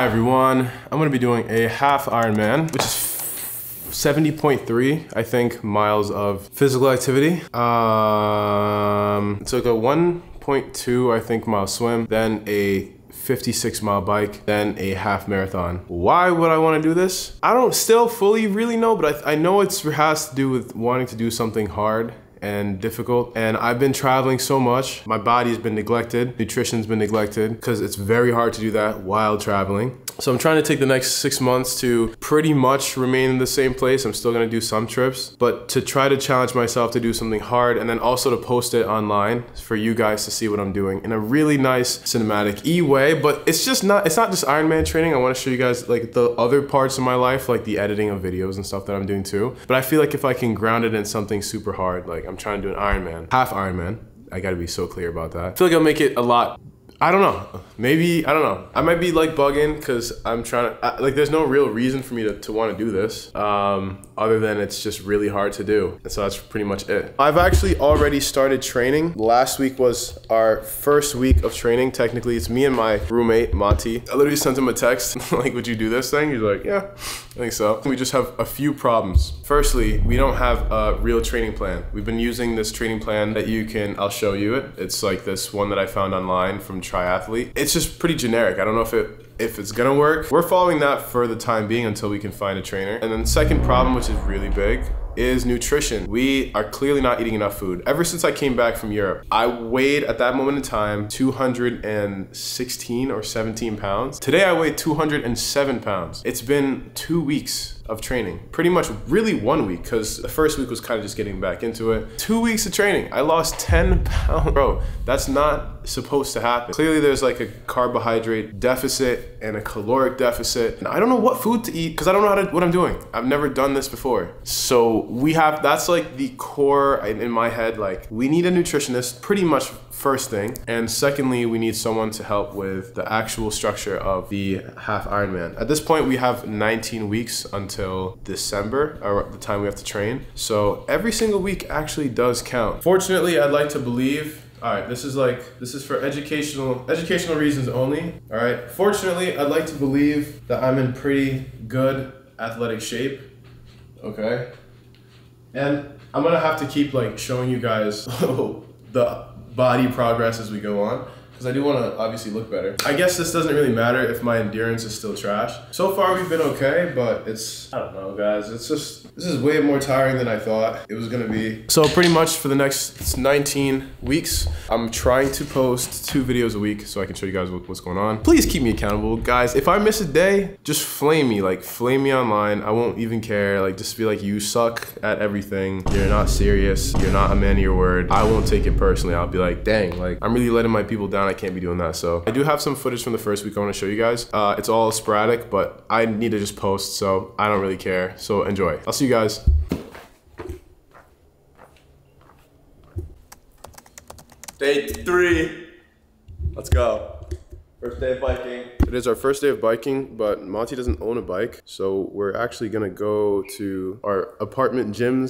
Hi everyone, I'm gonna be doing a half Ironman, which is 70.3, I think, miles of physical activity. It's like a 1.2, I think, mile swim, then a 56-mile bike, then a half marathon. Why would I want to do this? I don't still fully really know, but I know it has to do with wanting to do something hard and difficult. And I've been traveling so much. My body's been neglected. Nutrition's been neglected because it's very hard to do that while traveling. So I'm trying to take the next 6 months to pretty much remain in the same place. I'm still gonna do some trips, but to try to challenge myself to do something hard and then also to post it online for you guys to see what I'm doing in a really nice cinematic-y way. But it's not just Ironman training. I wanna show you guys like the other parts of my life, like the editing of videos and stuff that I'm doing too. But I feel like if I can ground it in something super hard, like I'm trying to do an Ironman, half Ironman, I gotta be so clear about that. I feel like I'll make it a lot, I don't know, maybe, I don't know. I might be like bugging because I'm trying to, like there's no real reason for me to want to do this other than it's just really hard to do. And so that's pretty much it. I've actually already started training. Last week was our first week of training. Technically, it's me and my roommate, Monty. I literally sent him a text, like, would you do this thing? He's like, yeah, I think so. We just have a few problems. Firstly, we don't have a real training plan. We've been using this training plan that you can, I'll show you it. It's like this one that I found online from Triathlete. It's just pretty generic. I don't know if it's gonna work. We're following that for the time being until we can find a trainer. And then the second problem, which is really big, is nutrition. We are clearly not eating enough food. Ever since I came back from Europe, I weighed at that moment in time 216 or 17 pounds. Today I weigh 207 pounds. It's been 2 weeks of training. Pretty much really 1 week, because the first week was kind of just getting back into it. 2 weeks of training, I lost 10 pounds. Bro, that's not supposed to happen. Clearly there's like a carbohydrate deficit and a caloric deficit. And I don't know what food to eat because I don't know what I'm doing. I've never done this before. So that's like the core in my head, like we need a nutritionist, pretty much first thing. And secondly, we need someone to help with the actual structure of the half Ironman. At this point, we have 19 weeks until December, or the time we have to train. So every single week actually does count. Fortunately, I'd like to believe, all right, this is for educational reasons only. All right, fortunately, I'd like to believe that I'm in pretty good athletic shape. Okay, and I'm gonna have to keep like showing you guys the body progress as we go on, because I do want to obviously look better. I guess this doesn't really matter if my endurance is still trash. So far we've been okay, but it's, I don't know guys, this is way more tiring than I thought it was gonna be. So pretty much for the next 19 weeks, I'm trying to post 2 videos a week so I can show you guys what's going on. Please keep me accountable, guys. If I miss a day, just flame me, like flame me online. I won't even care, like just be like, you suck at everything. You're not serious. You're not a man of your word. I won't take it personally. I'll be like, dang, like I'm really letting my people down. I can't be doing that. So I do have some footage from the first week I want to show you guys. It's all sporadic, but I need to just post, so I don't really care. So enjoy. I'll see you guys. Day 3. Let's go. First day of biking. It is our first day of biking, but Monty doesn't own a bike, so we're actually gonna go to our apartment gym,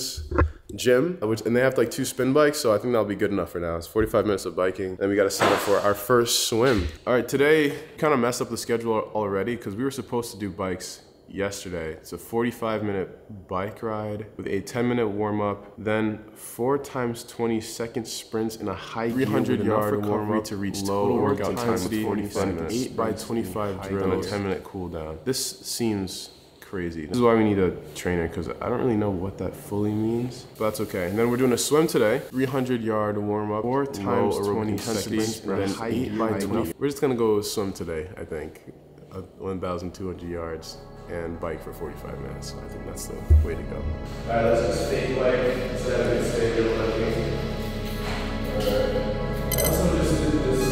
and they have like 2 spin bikes, so I think that'll be good enough for now. It's 45 minutes of biking, then we gotta sign up for our first swim. All right, today kind of messed up the schedule already because we were supposed to do bikes yesterday. It's a 45-minute bike ride with a 10-minute warm-up, then 4 times 20-second sprints in a high 300-yard warm-up to reach low workout intensity, 45 minutes, 8 by 25 drills, and a 10-minute cool down. This seems crazy. This is why we need a trainer, because I don't really know what that fully means, but that's okay. And then we're doing a swim today, 300-yard warm-up, 4 times 20 seconds, and then 8 by 20. We're just gonna go swim today, I think, 1,200 yards. And bike for 45 minutes. I think that's the way to go. All right, let's just fake bike instead of just fake real biking. I also just did this.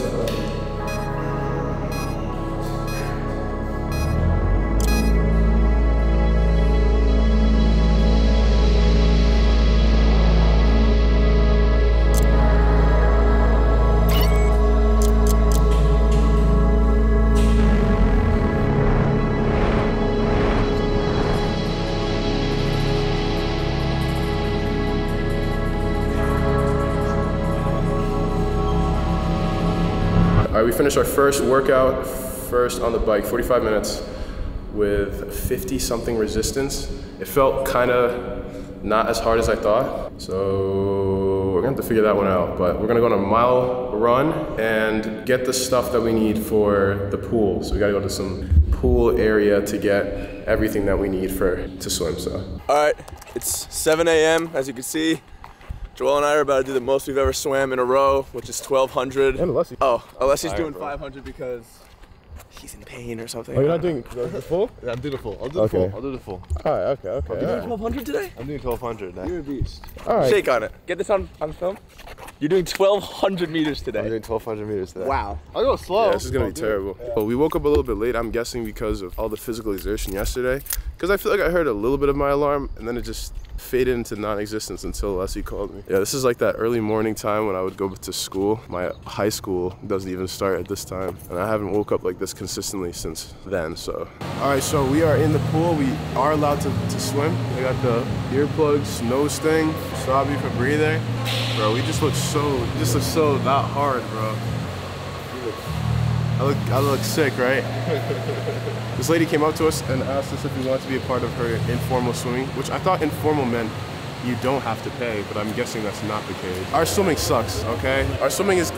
All right, we finished our first workout first on the bike, 45 minutes with 50 something resistance. It felt kind of not as hard as I thought. So we're gonna have to figure that one out, but we're gonna go on a mile run and get the stuff that we need for the pool. So we gotta go to some pool area to get everything that we need to swim, so. All right, it's 7 a.m. as you can see. Joel and I are about to do the most we've ever swam in a row, which is 1,200. And Alessi. Oh, Alessi's doing 500 because he's in pain or something. Oh, you're not doing the full? Yeah, I'm doing the full. I'll do the full. I'll do the full. All right, okay. You're doing 1,200 today? I'm doing 1,200 now. You're a beast. All right. Shake on it. Get this on film. You're doing 1,200 meters today. I'm doing 1,200 meters today. Wow. I'll go slow. Yeah, this is gonna be terrible. Yeah. Well, we woke up a little bit late, I'm guessing because of all the physical exertion yesterday. Because I feel like I heard a little bit of my alarm and then it just faded into non-existence until Alessi called me. Yeah, this is like that early morning time when I would go to school. My high school doesn't even start at this time. And I haven't woke up like this consistently since then, so. All right, so we are in the pool. We are allowed to swim. I got the earplugs, nose thing, stop me from breathing. Bro, we just look so not hard, bro. I look sick, right? This lady came up to us and asked us if we wanted to be a part of her informal swimming, which I thought informal meant you don't have to pay, but I'm guessing that's not the case. Our swimming sucks, okay? Our swimming is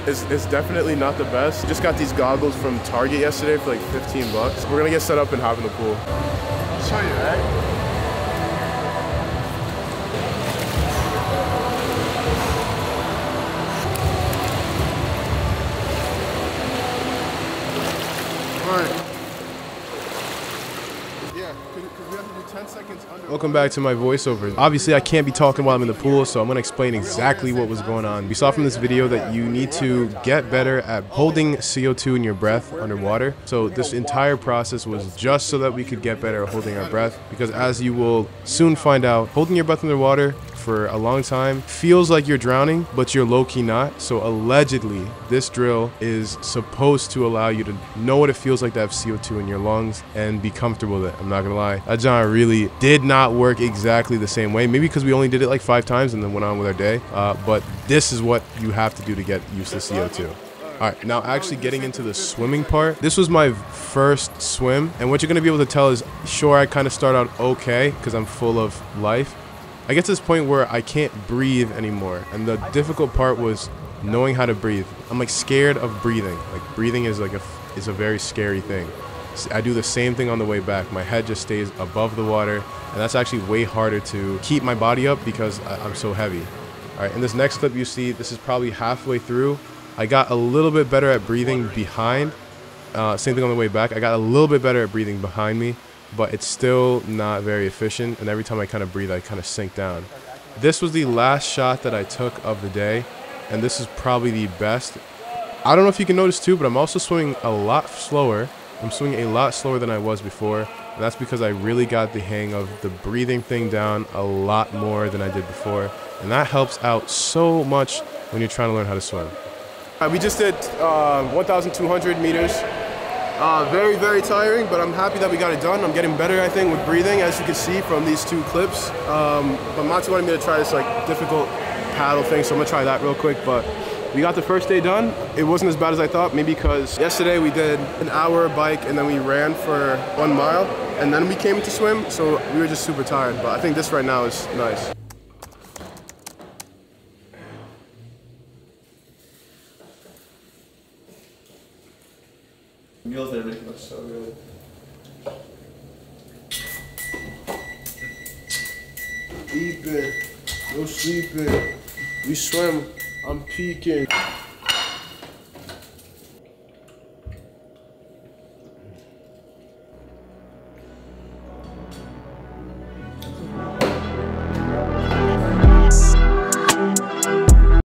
definitely not the best. We just got these goggles from Target yesterday for like 15 bucks. We're gonna get set up and hop in the pool. I'll show you, right? Welcome back to my voiceover. Obviously, I can't be talking while I'm in the pool, so I'm going to explain exactly what was going on. We saw from this video that you need to get better at holding CO2 in your breath underwater. So this entire process was just so that we could get better at holding our breath, because as you will soon find out, holding your breath underwater for a long time feels like you're drowning, but you're low-key not. So allegedly, this drill is supposed to allow you to know what it feels like to have CO2 in your lungs and be comfortable with it. I'm not gonna lie, that John really did not work exactly the same way. Maybe because we only did it like 5 times and then went on with our day. But this is what you have to do to get used to CO2. All right, now actually getting into the swimming part. This was my first swim, and what you're gonna be able to tell is, sure, I kind of start out okay because I'm full of life. I get to this point where I can't breathe anymore, and the difficult part was knowing how to breathe. I'm like scared of breathing. Like breathing is like a very scary thing. I do the same thing on the way back. My head just stays above the water, and that's actually way harder to keep my body up because I'm so heavy. All right, in this next clip you see, this is probably halfway through. I got a little bit better at breathing behind. Same thing on the way back. I got a little bit better at breathing behind me, but it's still not very efficient, and every time I kind of breathe, I kind of sink down. This was the last shot that I took of the day, and this is probably the best. I don't know if you can notice too, but I'm also swimming a lot slower. I'm swimming a lot slower than I was before, and that's because I really got the hang of the breathing thing down a lot more than I did before, and that helps out so much when you're trying to learn how to swim. We just did 1,200 meters. Very, very tiring, but I'm happy that we got it done. I'm getting better, I think, with breathing, as you can see from these 2 clips. But Mati wanted me to try this like difficult paddle thing, so I'm gonna try that real quick. But we got the first day done. It wasn't as bad as I thought, maybe because yesterday we did an hour bike and then we ran for 1 mile, and then we came to swim, so we were just super tired. But I think this right now is nice. Meals there, Rick. That's so good. Eat it, no sleeping. We swim. I'm peaking.